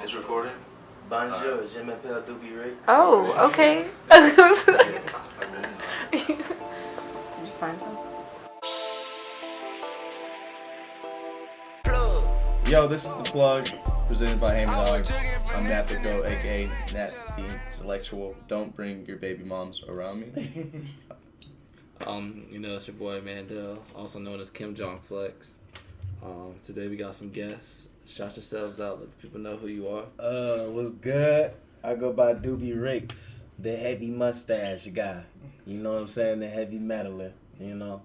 It's recording? Bonjour, je m'appelle Dooby Ricks. Oh, okay. Did you find some? Yo, this is The Plug, presented by Hammy Dogs. I'm Nat the Go, aka Nat the Intellectual. Don't bring your baby moms around me. It's your boy Mandel, also known as Kim Jong Flex. Today we got some guests. Shout yourselves out, let people know who you are. What's good? I go by Dooby Ricks, the heavy mustache guy. You know what I'm saying? The heavy metaler, you know?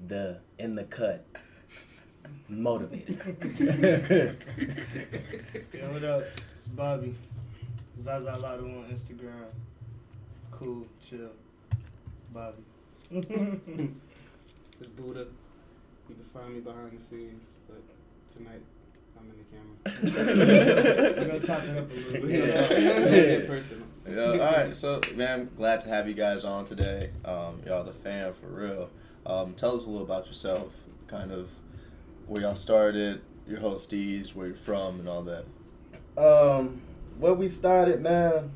The in the cut. Motivated. Yo, what up? It's Bobby. ZaZa Lotto on Instagram. Cool, chill. Bobby. It's Budduh. You can find me behind the scenes, but tonight I'm in the camera. We're gonna touch it up a little bit. Get personal. Alright, so man, glad to have you guys on today. Y'all the fam for real. Tell us a little about yourself, kind of where y'all started, your hosties, where you're from, and all that. Where we started, man,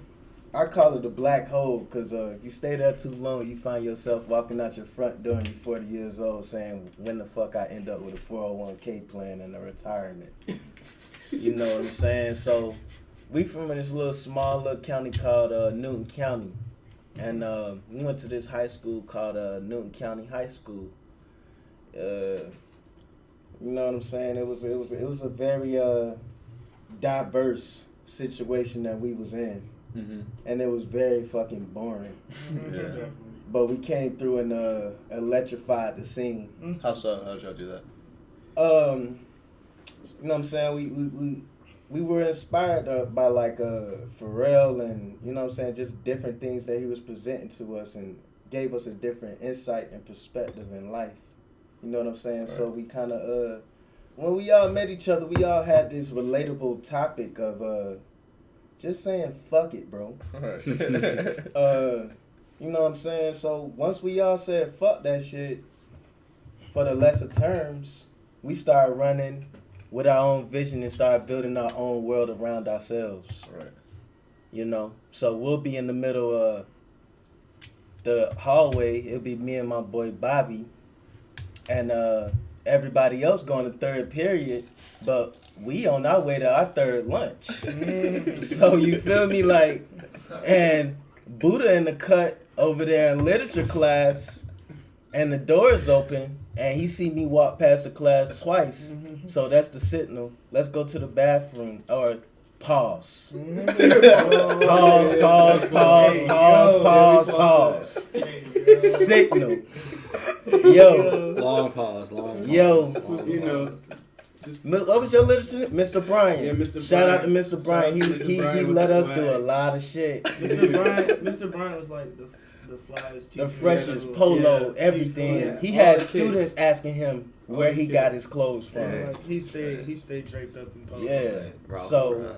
I call it a black hole, because if you stay there too long, you find yourself walking out your front door and you're 40 years old saying, when the fuck I end up with a 401k plan and a retirement. You know what I'm saying? So we from this little small little county called Newton County. And we went to this high school called Newton County High School. You know what I'm saying? It was a very diverse situation that we was in. Mm-hmm. And it was very fucking boring. Yeah. But we came through and electrified the scene. How so? How did y'all do that? You know what I'm saying? We were inspired by like Pharrell and, you know what I'm saying, just different things that he was presenting to us and gave us a different insight and perspective in life. You know what I'm saying? Right. So we kind of, when we all met each other, we all had this relatable topic of just saying, fuck it, bro. Right. You know what I'm saying? So once we all said, fuck that shit, for the lesser terms, we started running with our own vision and started building our own world around ourselves. Right. You know? So we'll be in the middle of the hallway. It'll be me and my boy Bobby. And everybody else going to third period, but we on our way to our third lunch. So you feel me? Like, and Budduh in the cut over there in literature class, and the door is open, and he see me walk past the class twice. So that's the signal. Let's go to the bathroom, or pause. Pause. Signal. Yo. Long pause. Yo. You know, What was your literature? Mr. Bryan. Yeah, Mr. Shout out to Bryan. Mr. Bryan. He let us do a lot of shit. Mr. Bryan was like the flyest teacher. The freshest polo, everything. He had students asking him where he got his clothes from. Yeah, like he stayed draped up in polo. Yeah. Right. So,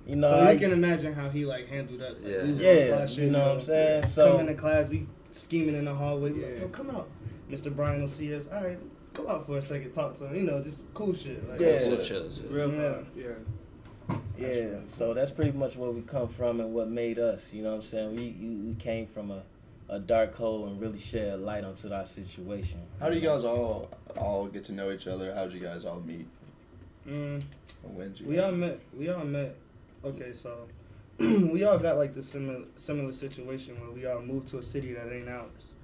you know, so you can imagine how he like handled us. Like, yeah. You know what I'm saying? So come into class, we scheming in the hallway. Like, yo, come out. Mr. Bryan will see us. All right, go out for a second, talk to him. You know, just cool shit. Like, Yeah. real fun. Yeah, so that's pretty much where we come from and what made us, you know what I'm saying? We came from a dark hole and really shed light onto our situation. How do you guys all get to know each other? How did you guys all meet? When did you We all met. Okay, so we all got like the similar situation where we all moved to a city that ain't ours.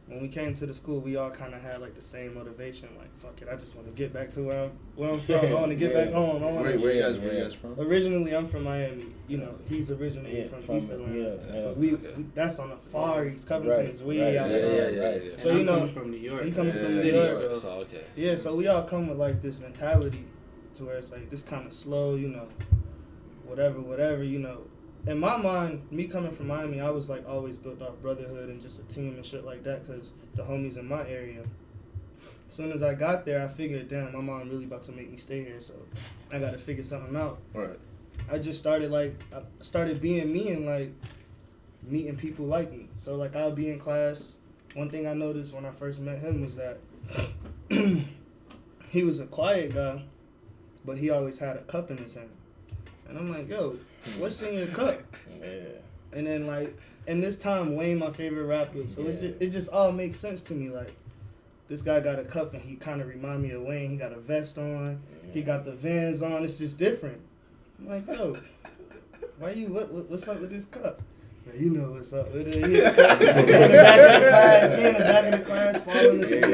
When we came to the school, we all kind of had like the same motivation. Like, fuck it, I just want to get back to where I'm from. I want to get back home. Where you guys from? Originally, I'm from Miami. You know, he's originally from East Atlanta. We that's on the far east. Covington is way outside. Yeah. So you know, from New York. he coming from New York. So okay. Yeah, so we all come with like this mentality to where it's like this kind of slow. You know, whatever. You know. In my mind, me coming from Miami, I was like always built off brotherhood and just a team and shit like that because the homies in my area. As soon as I got there, I figured, damn, my mom really about to make me stay here, so I got to figure something out. Right. I just started being me and like meeting people like me. So like I'll be in class. One thing I noticed when I first met him was that he was a quiet guy, but he always had a cup in his hand. And I'm like, yo, what's in your cup? Yeah. And then like, and this time Wayne my favorite rapper, so it just all makes sense to me. Like, this guy got a cup and he kind of remind me of Wayne. He got a vest on, he got the Vans on. It's just different. I'm like, yo, why you? What's up with this cup? Man, you know what's up with it. He in the back of the class, falling asleep.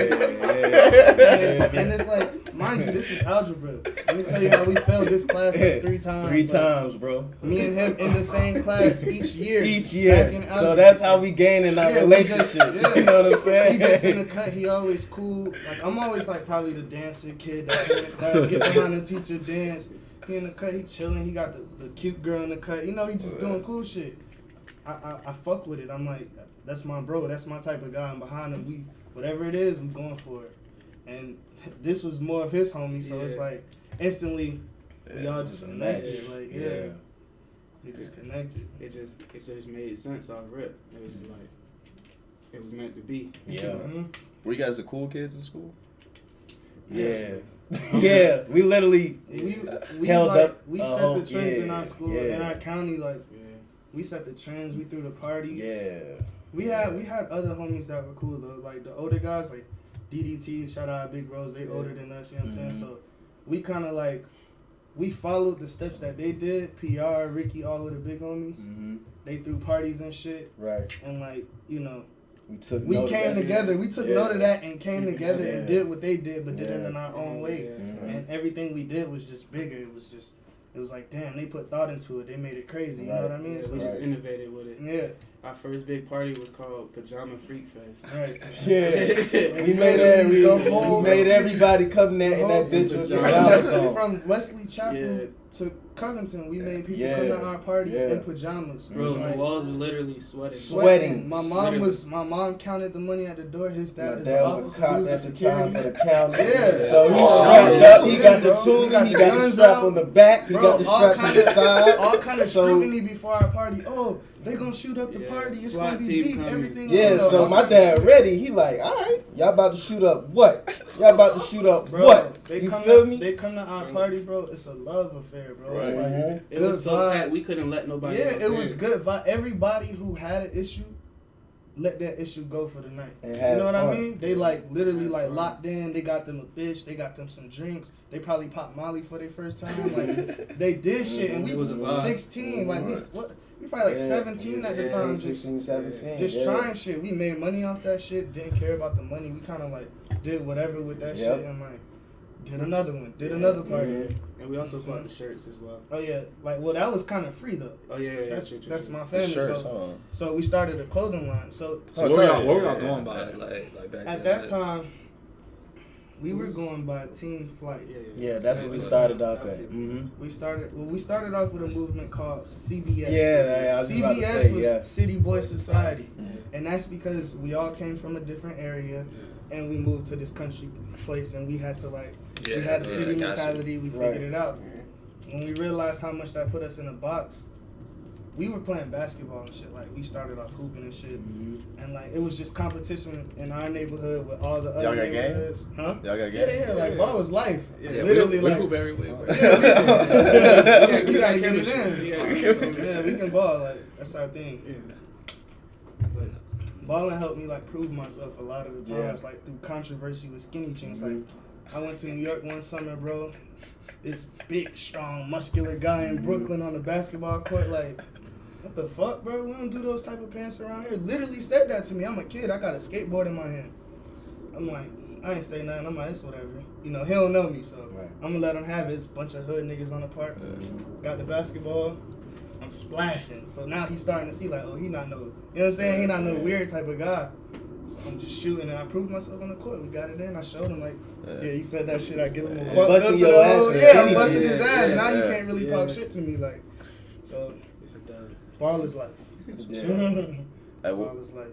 And it's like, mind you, this is algebra. Let me tell you how we failed this class like 3 times. 3 times, bro. Me and him in the same class each year. Back in so that's how we gain in our relationship. You know what I'm saying? He just in the cut. He always cool. Like, I'm always like probably the dancing kid that in the class, get behind the teacher, dance. He in the cut, he chilling. He got the cute girl in the cut. You know, he just doing cool shit. I fuck with it. I'm like, that's my bro. That's my type of guy. I'm behind him. Whatever it is, we going for it. And this was more of his homie, so it's like instantly we all just connected. Like, we just connected. It just made sense off rip. It was just like, it was meant to be. Yeah. Mm-hmm. Were you guys the cool kids in school? Yeah. Yeah, we literally we held like, up. We set the trends in our school, in our county. Like, we set the trends. We threw the parties. Yeah. We had other homies that were cool though. Like the older guys, like DDT, shout out Big Bros. They older than us. You know what I'm saying? So we kind of like we followed the steps that they did. PR, Ricky, all of the big homies. Mm-hmm. They threw parties and shit. Right. And like, you know, we came together. We took note of that and came together and did what they did, but did it in our own way. Mm-hmm. And everything we did was just bigger. It was like, damn, they put thought into it. They made it crazy. You know what I mean? Yeah, so we just innovated with it. Yeah. Our first big party was called Pajama Freak Fest. Right. Yeah. we made everybody come there in that bitch with pajamas on. From Wesley Chapel to Covington, we made people come to our party in pajamas. Bro, like, the walls were literally sweating. My mom counted the money at the door. His dad was a cop at the time for the county. Yeah. So he strapped up. He got the tool. He got the strap on the back. He got the straps on the side. All kind of scrutiny before our party. Oh, they gonna shoot up the party. It's gonna be beef. Everything. Yeah. So my dad ready. He like, all right, y'all about to shoot up what? Y'all about to shoot up what? You feel me? They come to our party, bro. It's a love affair, bro. Right. It's like it was so bad we couldn't let nobody. Yeah, it was good vibe. Everybody who had an issue, let that issue go for the night. You know what I mean? They like literally like locked in. They got them a bitch. They got them some drinks. They probably popped Molly for their first time. Like they did shit, and we was 16. Like we probably like 17 at the time. 16, 17. Just trying shit. We made money off that shit. Didn't care about the money. We kind of like did whatever with that shit, and like did another one. Did another party. And we also bought the shirts as well. Oh yeah, like that was kind of free though. Oh yeah, that's my family. Shirts, so we started a clothing line. So what were y'all going by like back at then? that time? We were going by Team Flight. Yeah, that's what we started off at. Mm-hmm. We started off with a movement called CBS. Yeah, CBS was City Boy Society, and that's because we all came from a different area, and we moved to this country place, and we had to we had a city mentality. We figured it out. When we realized how much that put us in a box, we were playing basketball and shit. Like we started off hooping and shit, and like it was just competition in our neighborhood with all the other neighborhoods. Huh? Y'all got game? Yeah. Like ball was life. Yeah, literally, we like hoop everywhere. we gotta get it in. Yeah, we can ball. Like that's our thing. Yeah. But balling helped me like prove myself a lot of the times, like through controversy with skinny jeans. Like I went to New York one summer, bro. This big, strong, muscular guy in Brooklyn on the basketball court, like. What the fuck, bro? We don't do those type of pants around here. Literally said that to me. I'm a kid. I got a skateboard in my hand. I'm like, I ain't say nothing. I'm like, it's whatever. You know, he don't know me, so I'm going to let him have it. It's a bunch of hood niggas on the park. Got the basketball. I'm splashing. So now he's starting to see, like, oh, he not no, you know what I'm saying? He not no weird type of guy. So I'm just shooting, and I proved myself on the court. We got it in. I showed him, like, he said that shit. I give him a buck. Busting your ass. Yeah, I'm busting his ass. Now you can't really talk shit to me, like, so. Ball is life. Ball is life.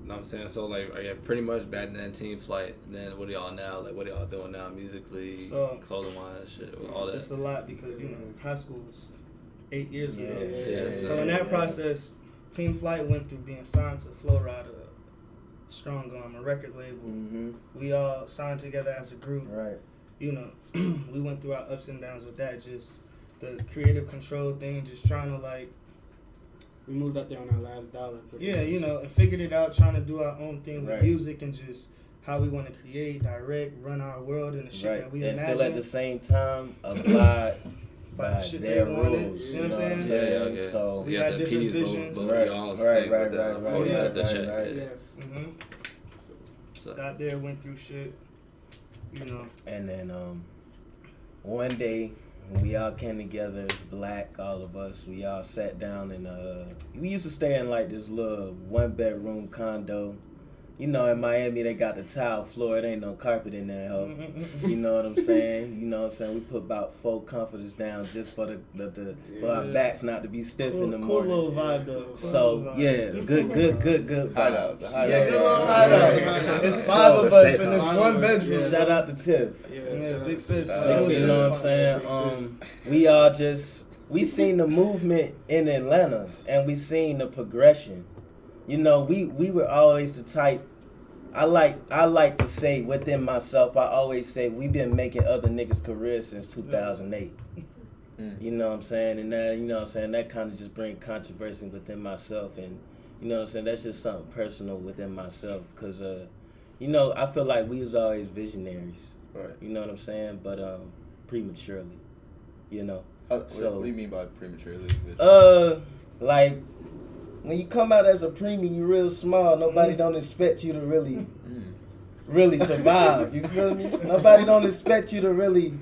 No, I'm saying so. Like, pretty much back then, Team Flight. Then what are y'all now? Like, what are y'all doing now, musically, clothing wise, shit, all that? It's a lot because high school was 8 years ago. Yeah. So in that process, Team Flight went through being signed to Flow Rider, Strong Arm, a record label. We all signed together as a group. Right. We went through our ups and downs with that. Just the creative control thing, just trying to like. We moved up there on our last dollar. Yeah, you know, and figured it out, trying to do our own thing with Right. music and just how we want to create, direct, run our world and the shit that we and imagine. still at the same time abide By by shit their they wanted, rules. you know what I'm I'm saying? Yeah, okay. So We You had got the different P's, visions. but Right, we all right, stay right, with that. Of right, course, right, at the right, check. right. Yeah. Mm-hmm. So, Got there, went through shit, you know. And then one day we all came together, black, all of us. We all sat down and we used to stay in like this little 1-bedroom condo. You know, in Miami they got the tile floor. It ain't no carpet in there, ho. You know what I'm saying? You know what I'm saying? We put about 4 comforters down just for for our backs not to be stiff in the Cool morning. little vibe though. So yeah, good Hideout, vibes. the hideout. Yeah, Good little yeah. hideout. It's So, 5 of us say- in this 1 bedroom. Shout out to Tiff. Yeah, big sis. You know what I'm saying? We all we seen the movement in Atlanta and we seen the progression. You know, we were always the type. I like to say within myself, I always say we've been making other niggas' careers since 2008. You know what I'm saying? And that, you know what I'm saying, that kind of just brings controversy within myself. And, you know what I'm saying, that's just something personal within myself. Because, you know, I feel like we was always visionaries. Right. You know what I'm saying? But prematurely, you know. What So, do you mean by prematurely? like, when you come out as a preemie, you real small. Nobody don't expect you to really survive. You feel me? Nobody don't expect you to really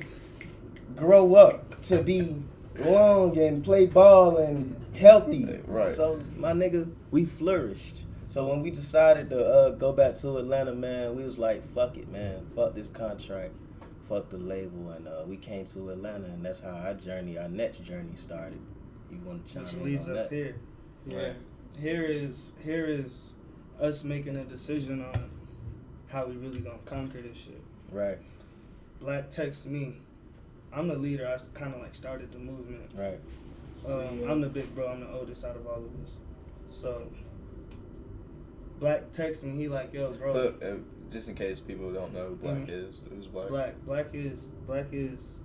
grow up to be long and play ball and healthy. Right. So my nigga, we flourished. So when we decided to go back to Atlanta, man, we was like, fuck it, man. Fuck this contract. Fuck the label. And we came to Atlanta, and that's how our next journey started. You want to chime Which in leads on us that? here. Yeah. Right. Here is us making a decision on how we really gonna conquer this shit. Right, Black texts me. I'm the leader. I kind of like started the movement. right. I'm the big bro. I'm the oldest out of all of us. So Black texts me. He like, yo, bro. But just in case people don't know who Black is, who's Black? Black is.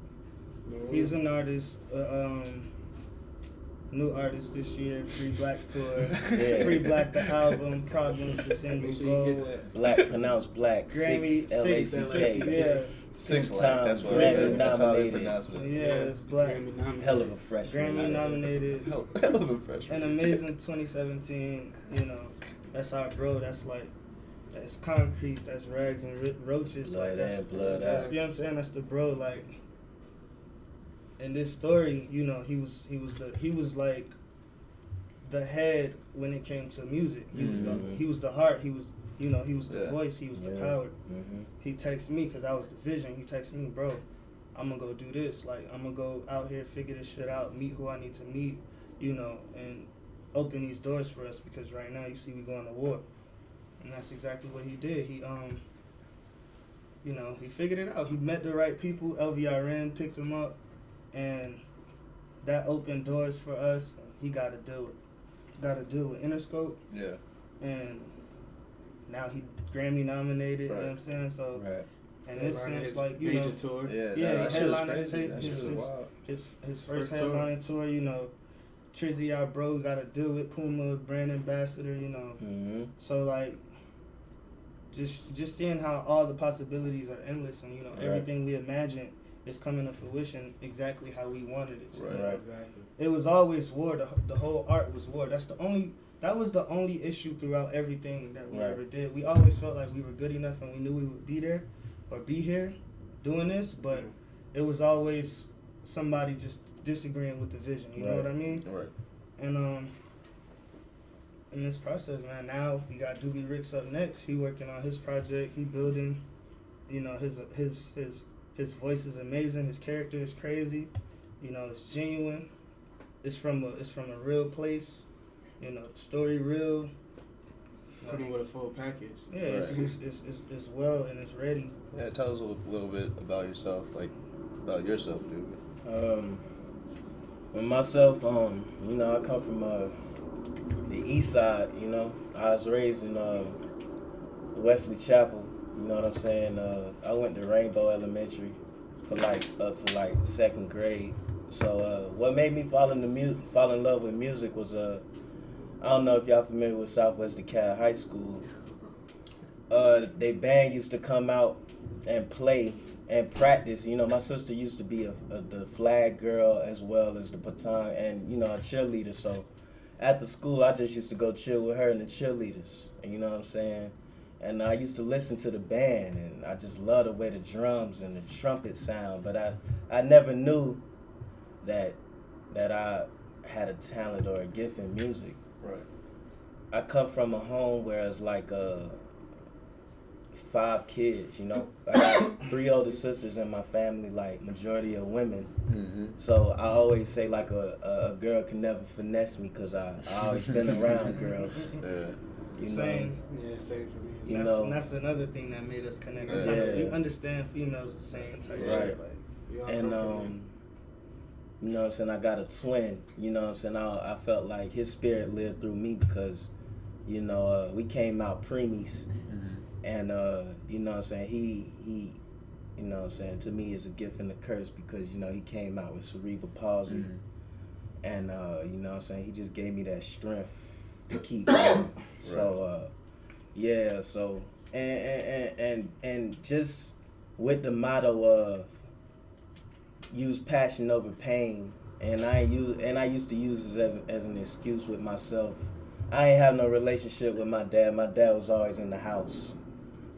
He's an artist. New artist this year, Free Black tour, Yeah. Free Black the album, Problems the single, Make sure you get gold, that. Black pronounced black. Grammy, 6 LACK. yeah, 6 times That's what Grammy that's how they nominated. pronounce it. yeah, it's Black, Grammy nominated. Hell of a freshman. Grammy nominated, Hell of a freshman. an amazing 2017. You know, that's our bro. That's like, that's concrete. That's rags and roaches. Blood Like that's, in, blood that's out. you know what I'm saying. That's the bro. Like, in this story, you know, he was like the head when it came to music. He was the heart. He was the voice. He was the power. Mm-hmm. He texted me because I was the vision. He texted me, bro, I'm gonna go do this. Like, I'm gonna go out here, figure this shit out, meet who I need to meet, you know, and open these doors for us, because right now you see we going to war, and that's exactly what he did. He you know, he figured it out. He met the right people. LVRN picked him up, and that opened doors for us. He got to do it. Got to deal with Interscope. Yeah. And now he Grammy nominated. Right. You know what I'm saying? So, Right. in this Headlining sense, his like, you major know, tour. Yeah. yeah, that he shit was headlined crazy. That shit was wild. his first First tour. headlining tour. You know, Trizzy, our bro, got to deal with Puma, brand ambassador. You know, Mm-hmm. so like, just seeing how all the possibilities are endless, and you know, Right. everything we imagine is coming to fruition exactly how we wanted it to. Right. Right. Exactly. It was always war. The whole art was war. That was the only issue throughout everything that we Right. ever did. We always felt like we were good enough and we knew we would be there or be here doing this, but it was always somebody just disagreeing with the vision. You know Right. what I mean? Right. And in this process, man, now we got Dooby Ricks up next. He working on his project. He building. You know, his voice is amazing. His character is crazy. You know, it's genuine. It's from a real place. You know, story real. Coming with a full package. Yeah, Right. it's well and it's ready. Yeah. Tell us a little bit about yourself, about yourself, dude. With myself, you know, I come from the east side. You know, I was raised in Wesley Chapel. You know what I'm saying? I went to Rainbow Elementary for up to 2nd grade. So what made me fall in love with music was I don't know if y'all familiar with Southwest DeKalb High School. They band used to come out and play and practice. You know, my sister used to be the flag girl as well as the baton and, you know, a cheerleader. So at the school, I just used to go chill with her and the cheerleaders. And you know what I'm saying? And I used to listen to the band, and I just loved the way the drums and the trumpet sound. But I never knew that I had a talent or a gift in music. Right. I come from a home where it's like 5 kids, you know. I got 3 older sisters in my family, like majority of women. Mm-hmm. So I always say like a girl can never finesse me because I always been around girls. Yeah. You know? Same. Yeah, same for me. And that's another thing that made us connect. Yeah. We understand females the same type of Right. shit. Like, And you know what I'm saying, I got a twin, you know what I'm saying, I felt like his spirit lived through me because, you know, we came out preemies, and you know what I'm saying, he you know what I'm saying, to me is a gift and a curse because, you know, he came out with cerebral palsy, and you know what I'm saying, he just gave me that strength to keep going. So yeah, so and just with the motto of use passion over pain, and I used to use it as an excuse with myself. I ain't have no relationship with my dad. My dad was always in the house,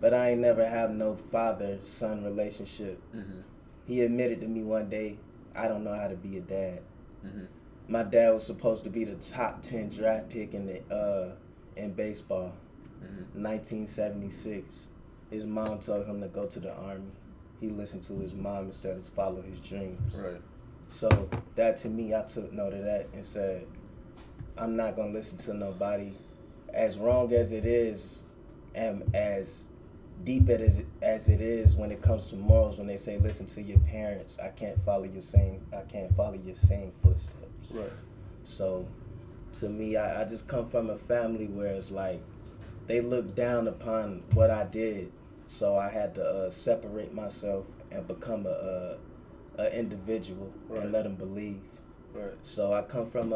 but I ain't never have no father-son relationship. He admitted to me one day, I don't know how to be a dad. My dad was supposed to be the top 10 draft pick in baseball, 1976. His mom told him to go to the Army. He listened to his mom instead of follow his dreams. Right. So that to me, I took note of that and said, I'm not gonna listen to nobody. As wrong as it is, and as deep as it is when it comes to morals, when they say listen to your parents, I can't follow your same footsteps. Right. So to me, I just come from a family where it's like they look down upon what I did. So I had to separate myself and become a individual and let them believe. Right. So I come from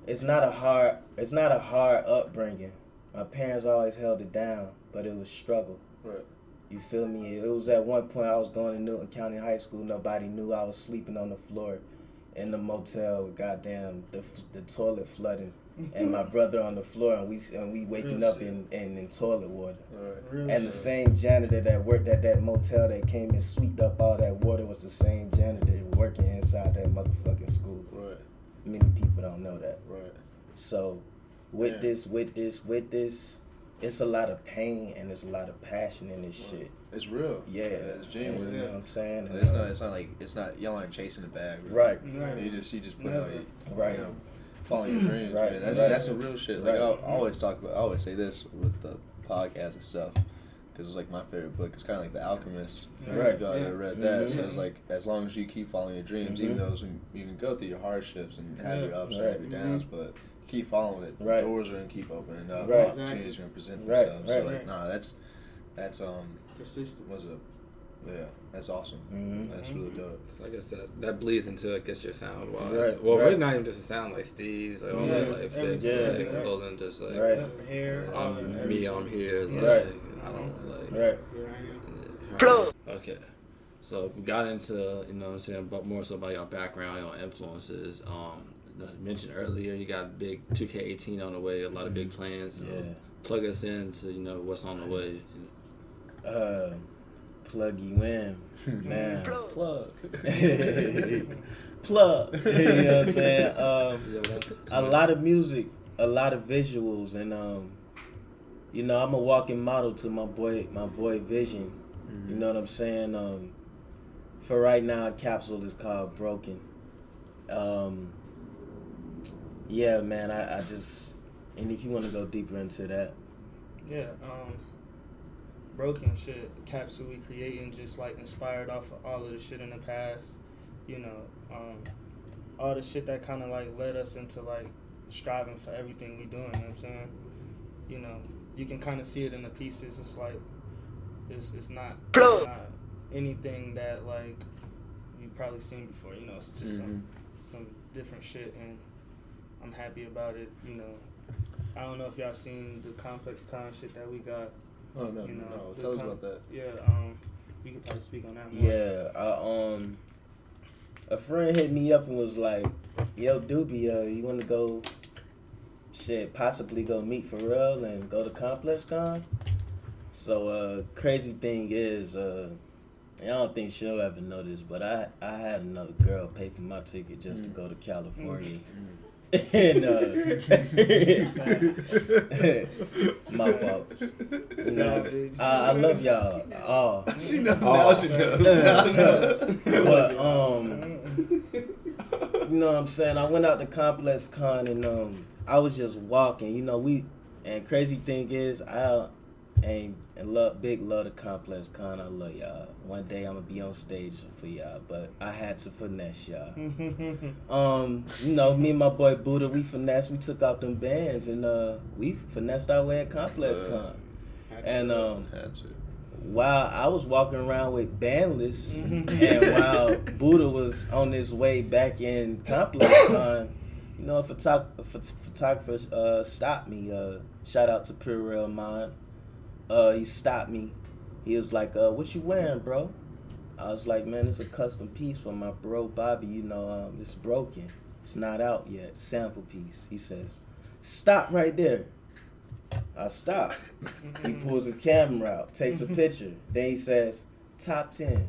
it's not a hard upbringing. My parents always held it down, but it was struggle. Right. You feel me? It was at one point I was going to Newton County High School. Nobody knew I was sleeping on the floor in the motel with goddamn the toilet flooding. And my brother on the floor, and we waking up in toilet water. Right. And the same janitor that worked at that motel that came and sweeped up all that water was the same janitor working inside that motherfucking school. Right. Many people don't know that. Right. So with this, it's a lot of pain and there's a lot of passion in this shit. It's real. Yeah. It's genuine. You know what I'm saying? And it's not y'all aren't chasing the bag. Right. You just put on right. You know, following your dreams, Right. man. That's some real shit. Like I always say this with the podcast and stuff, because it's like my favorite book. It's kind of like The Alchemist. Right. If y'all ever read that, so it's like as long as you keep following your dreams, even though you can go through your hardships and have your ups and have your downs, but keep following it. Right. Doors are gonna keep opening up. Right. Opportunities are gonna present Right. themselves. Right. So like, nah, that's persistent. Yeah, that's awesome. That's really dope. So I guess that bleeds into your sound wise. Right, Well, right. really not even just a sound like Steve's, like all that like fits, Yeah. like clothing, just like hair. I'm here. Like, Right. I don't like. Right. Here I am. Okay. So we got into, you know what I'm saying, but more so about your background, your influences. I mentioned earlier you got a big 2K18 on the way, a lot of big plans. Yeah. Plug us into, you know, what's on the way. Plug you in, man. Plug. Plug. You know what I'm saying? Yeah, a lot of music, a lot of visuals, and you know, I'm a walking model to my boy Vision. You know what I'm saying? For right now, Capsule is called Broken. Yeah, man, I just, and if you want to go deeper into that. Yeah, Broken shit, Capsule we creating just like inspired off of all of the shit in the past, you know, all the shit that kind of like led us into like striving for everything we doing, you know what I'm saying? You know, you can kind of see it in the pieces. It's like, it's not anything that like you've probably seen before. You know, it's just some different shit, and I'm happy about it. You know, I don't know if y'all seen the Complex Con shit that we got. Oh no, You know, no. Tell us about that. Yeah, we could probably speak on that more. Yeah, a friend hit me up and was like, "Yo, Dooby, you want to go, possibly go meet for real and go to Complex Con?" So, crazy thing is, I don't think she'll ever know this, but I had another girl pay for my ticket just to go to California. And my fault. You know, I love y'all. Oh, She knows now. She knows. but you know what I'm saying? I went out to Complex Con and I was just walking. You know, and crazy thing is big love to Complex Con. I love y'all. One day I'm gonna be on stage for y'all, but I had to finesse y'all. You know, me and my boy Budduh, we finessed. We took out them bands and we finessed our way at Complex Con. And while I was walking around with bandless, and while Budduh was on his way back in Complex Con, you know, a photographer stopped me. Shout out to Pure Real Mind. He stopped me. He was like, "What you wearing, bro?" I was like, "Man, it's a custom piece for my bro Bobby. You know, it's broken. It's not out yet. Sample piece." He says, "Stop right there." I stop. He pulls his camera out, takes a picture. Then he says, "Top 10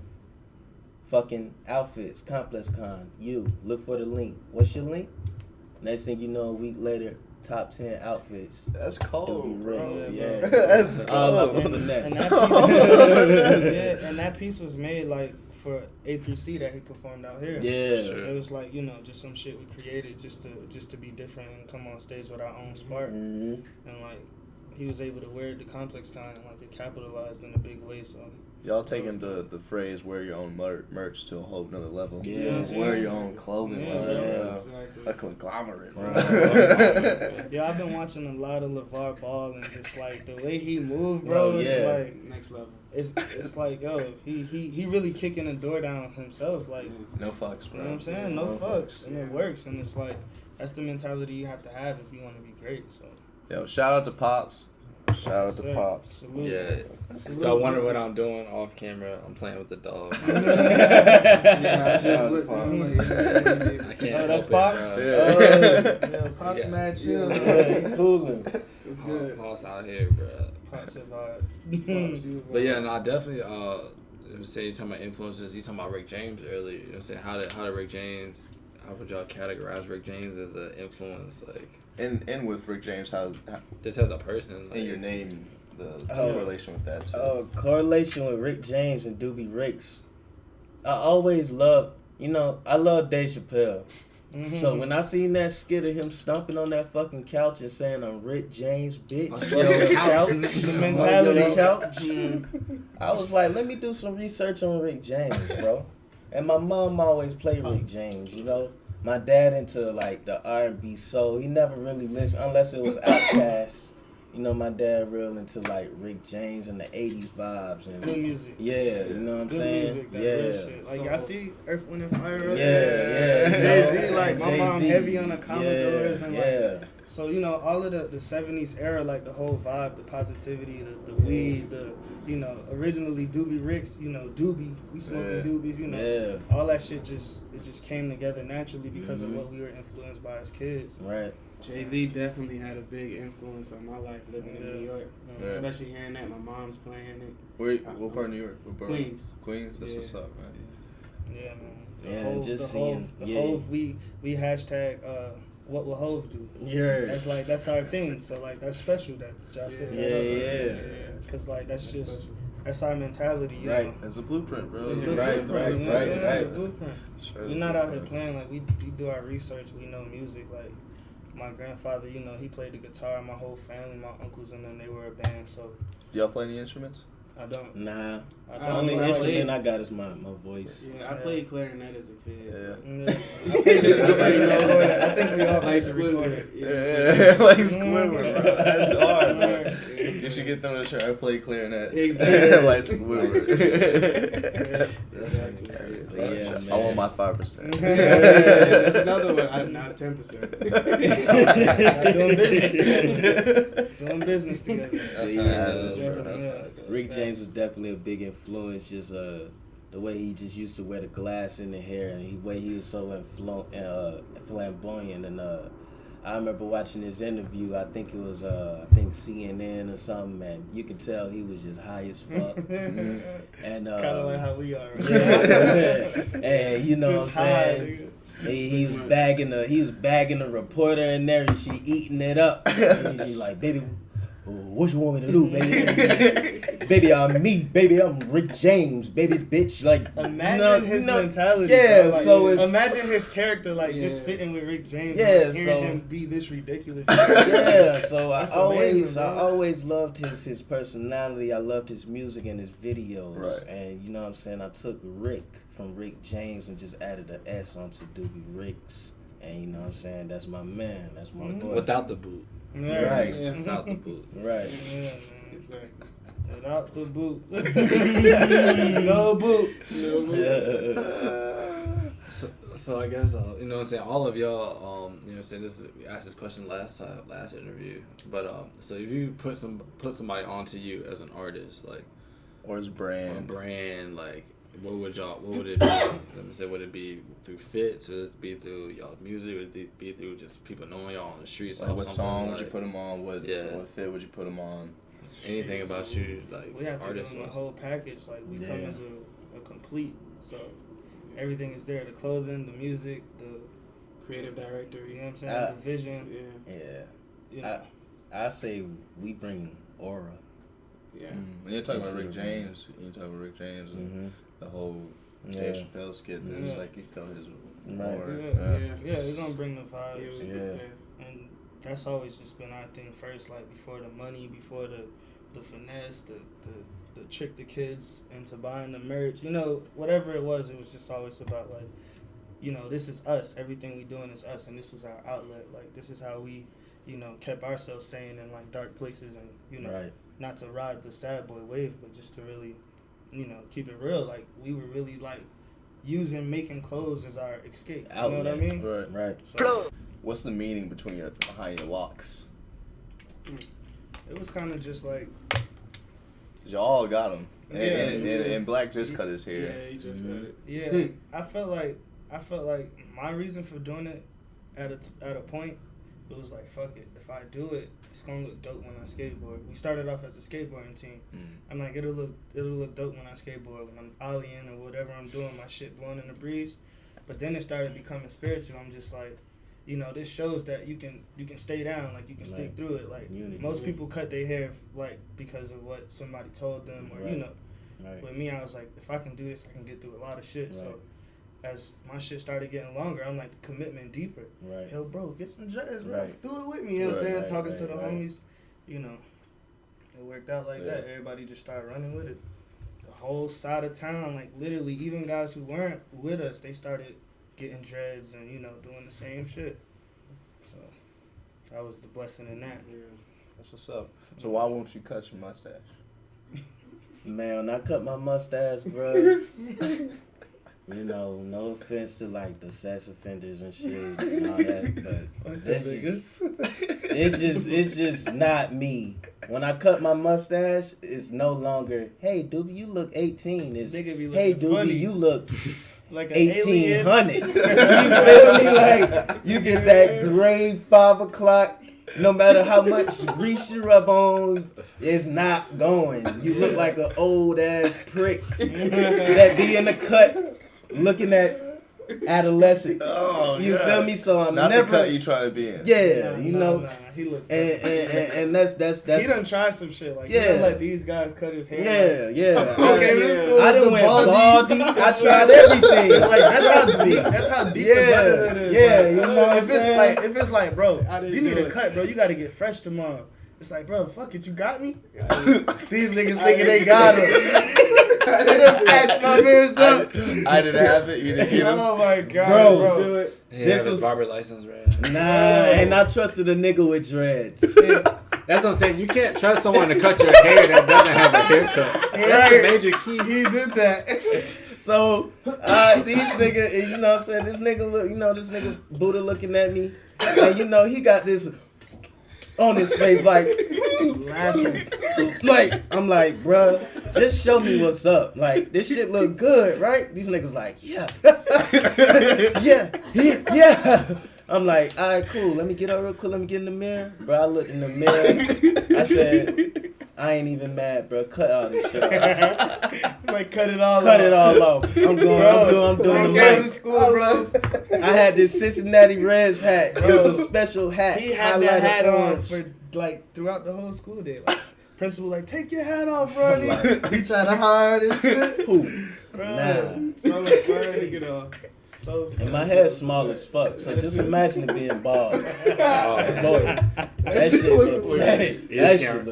fucking outfits, Complex Con. You look for the link. What's your link?" Next thing you know, a week later, top 10 outfits. That's cold, Dooby bro. Ricks, yeah. That's All up cold. for finesse. And that piece was made like for A3C that he performed out here. Yeah. It was like, you know, just some shit we created just to be different and come on stage with our own spark. Mm-hmm. And like he was able to wear it to Complex Con and like it capitalized in a big way. So Y'all taking the phrase "wear your own merch" to a whole nother level. Yeah. Wear your own clothing. Yeah, like, yeah. Exactly. A conglomerate, bro. yeah, I've been watching a lot of LeVar Ball and just like the way he moved, bro. Oh, yeah. It's like Next level. it's like, yo, he really kicking the door down himself. Like, No fucks, bro. you know what I'm saying? No fucks. And it works. And it's like, that's the mentality you have to have if you want to be great. So, Yo, shout out to Pops. Shout out to Sir. Pops. Salute. Yeah. Salute. Y'all wonder what I'm doing off camera? I'm playing with the dog. Yeah, I just looked. I'm like, I can't Oh, that's help Pops? it, Yeah. Yeah, Pops Yeah. mad chill. He's cooling. It's bro. good. Pops out here, bro. Pops is Pops, hard. you But yeah, no, I definitely. You saying you talking about influences. You talking about Rick James earlier. You know what I'm saying? How did Rick James? How would y'all categorize Rick James as an influence? Like, And with Rick James, how just as a person. Like, in your name, the Oh. correlation with that too. Correlation with Rick James and Dooby Ricks. I always love, I love Dave Chappelle. Mm-hmm. So when I seen that skit of him stomping on that fucking couch and saying, "I'm Rick James, bitch," On fucking your couch, The on mentality. your couch, I was like, let me do some research on Rick James, bro. And my mom always played Rick James, you know. My dad into like the R&B soul. He never really listened unless it was Outkast. You know, my dad real into like Rick James and the 80s vibes and Good music. yeah, you know what I'm Good saying? music. That Yeah. real shit. Like, I see Earth, Wind, and Fire. Right Yeah, there. yeah. Jay-Z, like, my mom Jay-Z. heavy on the Commodores and, like, yeah. so, all of the 70s era, like, the whole vibe, the positivity, the weed, originally Dooby Ricks, Doobie, we smoking doobies, Yeah. all that shit it just came together naturally because of what we were influenced by as kids. Right. Jay-Z definitely had a big influence on my life living in Yeah. New York. Yeah. Especially hearing that my mom's playing it. What part of New York? What borough? Queens. Queens? That's Yeah. what's up, man. Yeah, man. Yeah, and just seeing- the yeah. Hove, we hashtag what will Hove do? Yeah. That's our thing. So like that's special that y'all said that. Yeah. Cause like that's just special. that's our mentality, you Right. know. It's a blueprint, bro. It's Right, the right, blueprint, you know what I'm right, saying? right. The blueprint. Sure. We're not out here playing like we do our research. We know music. Like my grandfather, he played the guitar. My whole family, my uncles and them, they were a band. So Do y'all play any instruments? I don't. Nah. I The don't. only I instrument I got is my voice. Yeah, I played clarinet as a kid. Yeah. Yeah. I think we all Like played the Squidward. recorder. Yeah, like Squidward, bro. That's hard, man. Yeah. You should get them to try. I play clarinet. Exactly. Like Squidward. Exactly. Yeah, I man. want my 5%. That's another one. Now it's 10%. Doing business together. Doing business together. That's Yeah. how it goes, bro. That's how it goes. Rick James was definitely a big influence. Just the way he just used to wear the glass in the hair, and the way he was so flamboyant. And I remember watching his interview. I think it was CNN or something, and you could tell he was just high as fuck. And Kind of like how we are. Right? And you know what I'm saying. He was bagging the reporter in there, and she eating it up. And she like, baby, what you want me to do, baby? Baby, I'm me. Baby, I'm Rick James. Baby, bitch. Like, imagine his mentality. Yeah, bro. Like, so it's imagine his character, like just sitting with Rick James. Yeah, like, hearing so him be this ridiculous. yeah, so I amazing, always loved his personality. I loved his music and his videos. Right. And you know what I'm saying? I took Rick from Rick James and just added an S onto Dooby Ricks. And you know what I'm saying? That's my man. That's my boy. Without the boot. Yeah. Right. Yeah. Without the boot. Right. Yeah, man. Exactly. Without the boot. No boot. So I guess you know what I'm saying, all of y'all you know what I'm saying, we asked this question last interview, but so if you put somebody onto you as an artist, like, Or his a brand. brand, like, what would it be? Let me say, would it be through fits? Would it be through y'all music? Would it be through just people knowing y'all on the streets? Like, what song would like, you put him on? What fit would you put him on? anything about you, like, We have to artist do the wise? whole package. Like, we come Yeah. as a complete. So everything is there: the clothing, the music, the Creative director. you know what I'm saying, the vision. Yeah. Yeah. You know. I say we bring aura. Yeah. When you're talking about Rick Into the James, and Mm-hmm. the whole Yeah. Dave Chappelle skit, it's Yeah. like you felt his Right. aura. Yeah, we're gonna bring the vibes. Yeah. And that's always just been our thing first, like before the money, before the finesse, the trick the kids into buying the merch, you know, whatever it was just always about, like, you know, this is us, everything we doing is us, and this was our outlet, like, this is how we, you know, kept ourselves sane in, like, dark places, and, you know, Right. not to ride the sad boy wave, but just to really, you know, keep it real, like, we were really, like, using making clothes as our escape, you know what I Outlet. mean? Right. Right. So, What's the meaning behind your walks? it was kind of just like, 'Cause y'all got him. And, Yeah. and Black just cut his hair. Yeah, he just got it. yeah, I felt like my reason for doing it at a point, it was like, fuck it, if I do it, it's gonna look dope when I skateboard. We started off as a skateboarding team. I'm like, it'll look dope when I skateboard, when I'm ollieing or whatever I'm doing, my shit blowing in the breeze. But then it started becoming spiritual. I'm just like, you know, this shows that you can stay down, like, you can stick Right. through it. Like, Unity. most people cut their hair like because of what somebody told them, or you Right. know. Right. With me, I was like, if I can do this, I can get through a lot of shit. Right. So as my shit started getting longer, I'm like, the commitment deeper. Right. Yo, bro, get some dreads, bro. Right. Do it with me. You know what I'm saying? Right, Talking right, to the right. homies, you know, it worked out like that. Everybody just started running with it. The whole side of town, like, literally, even guys who weren't with us, they started getting dreads and, you know, doing the same shit. So that was the blessing in that. Yeah. That's what's up. So why won't you cut your mustache? Man, when I cut my mustache, bro, you know, no offense to, like, the sex offenders and shit and all that, but it's just not me. When I cut my mustache, it's no longer, hey, Dooby, you look 18. It's, Nigga be hey, looking Dooby, funny. you look Like an alien. 1800. You feel me? Like, you get that gray 5 o'clock. No matter how much grease you rub on, it's not going. You look like an old ass prick that be in the cut looking at adolescents. Oh, you yes. feel me? So I'm Not never. the cut you trying to be in. Yeah, you know. Nah, he looked. And that's He done tried some shit. Like, Yeah. he done let these guys cut his hair. yeah. Okay, let's go I with done the went baldy. baldy. I tried everything. Like, that's how deep the brotherhood is. Yeah, Like, you know what I'm if saying? it's like, bro, I didn't you need do a it. cut, bro. You got to get fresh tomorrow. It's like, bro, fuck it, you got me. These niggas thinking they got him. They done patched my mans up. I didn't have it. You didn't get him. Oh my god, Bro. bro. Do it. Yeah, This this was- barber license, right? Nah, and I trusted a nigga with dreads. That's what I'm saying. You can't trust someone to cut your hair that doesn't have a haircut. That's the Right. major key. He did that. So, these nigga, you know what I'm saying? This nigga look, you know, this nigga Buddha looking at me. And, you know, he got this on his face, like, laughing. Like, I'm like, bruh, just show me what's up. Like, this shit look good, right? These niggas like, yeah. yeah. I'm like, all right, cool. Let me get out real quick. Let me get in the mirror. Bro, I looked in the mirror. I said, I ain't even mad, bro. Cut all this shit off. Like, cut it all off. I'm doing the mic. School, bro. I had this Cincinnati Reds hat. It was a special hat. He had that hat on for, like, throughout the whole school day. Like, principal, like, take your hat off, bro. He trying to hide and shit. Who? Bro, Nah. so like, take it off. So And my hair's small as fuck, so just imagine it being bald. Boy, that shit look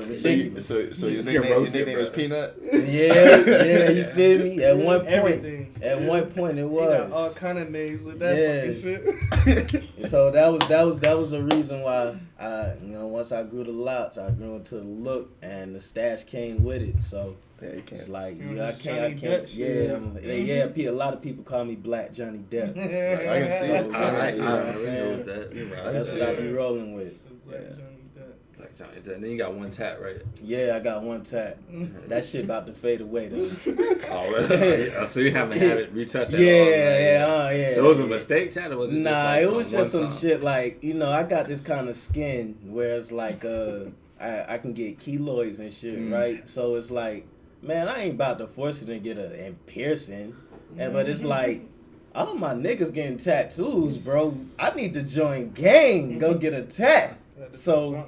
ridiculous. So your nickname was Peanut? Yeah, you feel me? At one point, everything. it He got all was. kind of names with that fucking shit. So that was the reason why once I grew the locks, I grew into the look, and the stash came with it. So it's like, I can't. A lot of people call me Black Johnny Depp. I can see it. I You know what I'm agree saying? with that. You're right. That's what I be rolling with. Like Johnny Depp. And then you got one tat, right? Yeah, I got one tat. That shit about to fade away though. Oh, really? So you haven't had it retouched at all? Yeah. So it was a mistake tat, or was it just like it was just some one-time? shit like, I got this kind of skin where it's like I can get keloids and shit, right? So it's like, man, I ain't about to force it and get a piercing. But it's like, all my niggas getting tattoos, bro. I need to join gang, go get a tat. So,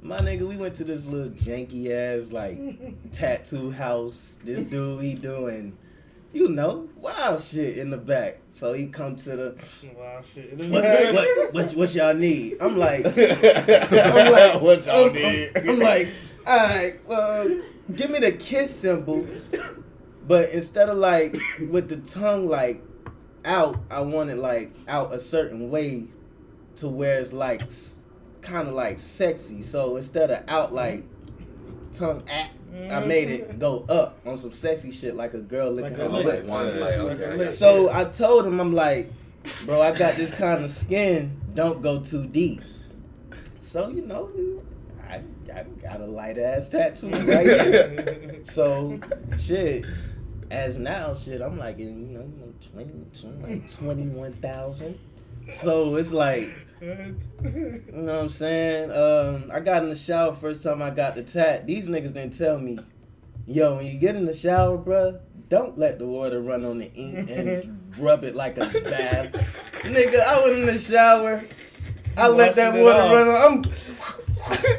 my nigga, we went to this little janky ass like tattoo house. This dude, he doing, wild shit in the back. So he come to the Wow, shit. what y'all need? I'm like, What y'all need? I'm like, all right, well, give me the kiss symbol, but instead of like with the tongue like out, I want it like out a certain way to where it's like kind of like sexy. So instead of out like tongue at, I made it go up on some sexy shit like a girl licking her lips. So I told him, I'm like, bro, I got this kind of skin, don't go too deep. So I got a light ass tattoo right here. So shit, as now shit, I'm like in 21,000. So it's like, you know what I'm saying? I got in the shower first time I got the tat. These niggas didn't tell me, yo, when you get in the shower, bruh, don't let the water run on the ink and rub it like a bath. Nigga, I went in the shower, I let that water run on.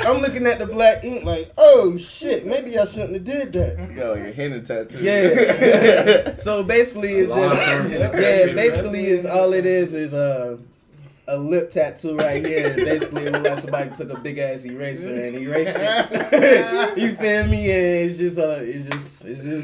I'm looking at the black ink like, oh shit, maybe I shouldn't have did that. You got like a henna tattoo. Yeah. So basically it's just, all it is a lip tattoo right here. Basically it looks like somebody took a big ass eraser and erased it. You feel me? And it's just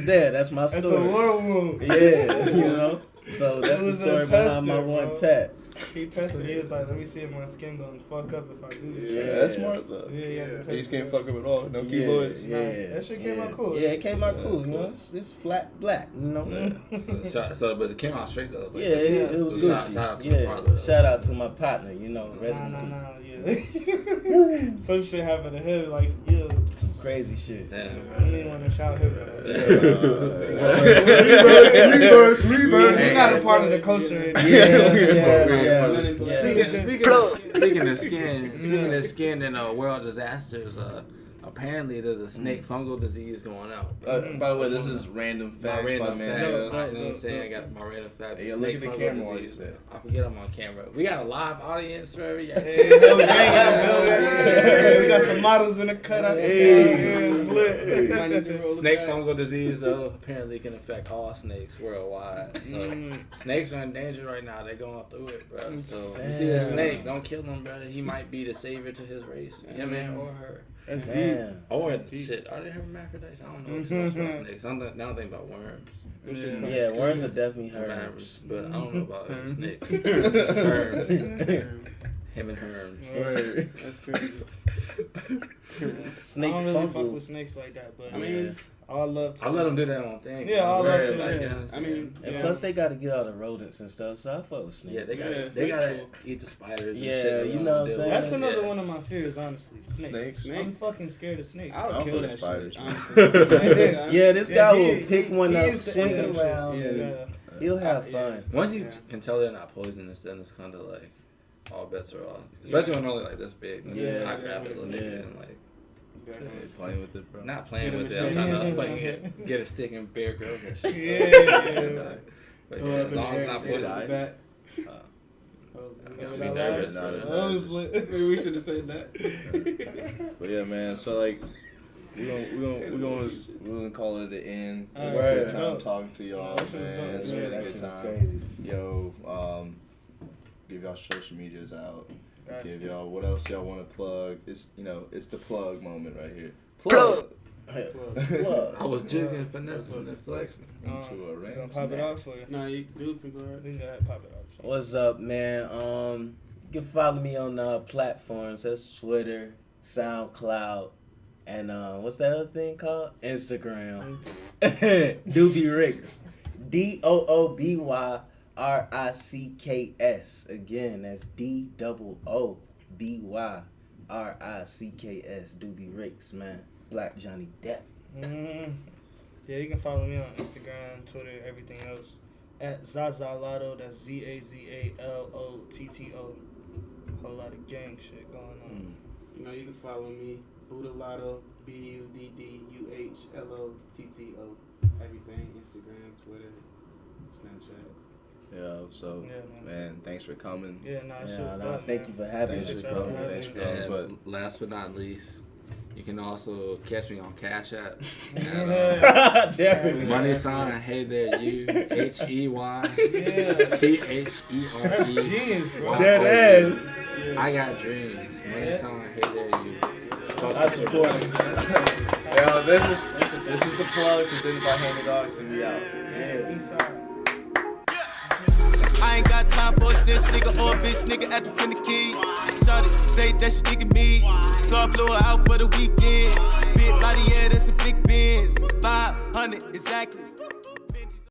there. That's my story. That's a war wound. Yeah, So that's the story behind my one tat. He tested. He was like, let me see if my skin gonna fuck up if I do this Yeah, shit. that's smart though. Yeah. These can't fuck up at all. No keloids. Yeah, that shit came out cool. Yeah, it came out cool. It's flat black. Yeah. But it came out straight though. Like, It was so Gucci. Shout out to the brother. Shout out to my partner. Some shit happened to him. Like, some crazy shit. Damn. I didn't even want to shout him. Reverse. He's not a part of the culture. Speaking of skin and world disasters, apparently there's a snake fungal disease going out. By the way, this is random facts. My random man. fact. You know what I'm saying? I got my random fact. Yeah, look at the camera while you say it. I forget I'm on camera. We got a live audience, Trevor. We got some models in the cut. It's lit. Snake fungal disease, though, apparently can affect all snakes worldwide. So snakes are in danger right now. They're going through it, bro. So you see a snake, don't kill him, brother. He might be the savior to his race, him or her. That's deep. Or shit, are they hermaphrodites? I don't know too much about snakes. Now I'm thinking about worms. Yeah, worms are definitely herms. But I don't know about snakes. Herms. Him and Herms. That's crazy. Snake I don't really fuck fungal. with snakes like that, but I mean, All love to I let them do their own thing. Yeah, all love to like, them. you know what I'm I mean, And yeah. plus, they got to get all the rodents and stuff, so I fuck with snakes. yeah, they got Yeah, they gotta cool. eat the spiders. Yeah, and shit that you we know don't what I'm deal saying? with. That's another Yeah. one of my fears, honestly. Snakes. Snakes? I'm fucking scared of snakes. I don't would kill fuck that with spiders. shit, honestly. Yeah, this guy he- will pick one he up, used to swing eat it them around, shits. and Yeah. he'll have Yeah. fun. Once you Yeah. can tell they're not poisonous, then it's kind of like all bets are off. Especially when they're only like this big. Yeah. I grab it a little bit Yeah. and like Definitely. Playing with it, bro. not playing Get a with it. I'm trying to machine. fucking get a stick and Bear Grylls that shit. Yeah. But Throw yeah, it as up in long as the it's not air, poisonous. the bat. Uh, Oh, we Yeah, got we it nervous, out. bro. That was lit. Maybe we should have said that. But yeah, man. So like, we're gonna call it an end. It was a Alright. good time talking to y'all, That shit was man. dope. It's Yeah, been a that good shit was time. crazy. Yo, give y'all social medias out. Gotcha. Give y'all what else y'all want to plug. It's it's the plug moment right here. Plug. Plug. I was jigging, finessing, and flexing. Into a You gonna ranch. pop it off for you? No, you dude can go ahead. We can go ahead and pop it off. What's up, man? You can follow me on platforms. That's Twitter, SoundCloud, and what's that other thing called? Instagram. Dooby Ricks. DOOBYRICKS. Again, that's DOOBYRICKS. Dooby Ricks, man. Black Johnny Depp. Yeah, you can follow me on Instagram, Twitter, everything else at ZaZa Lotto. That's ZaZaLotto. Whole lot of gang shit going on. You know, you can follow me, Budduh Lotto, BUDDUHLOTTO. Everything, Instagram, Twitter, Snapchat. Yeah. So, Yeah, man, thanks for coming. Yeah, nah, shit Yeah, was nah, dope, thank man. you for having Thanks us. for Thanks for coming. having Thanks for me. coming. And But last but not least, you can also catch me on Cash App. Definitely. Money sign, hey there you, HEYTHERE. That's genius, bro. That ass. I got dreams. Money sign, hey there you. I support it. yo, this is the plug presented by Handy Dogs, and we out. Yeah, east side. I ain't got time for a snitch nigga or a bitch nigga at the finicky. Shawty say that she nigga me, so I flew her out for the weekend. Big body, yeah, that's a big Benz. 500 exactly.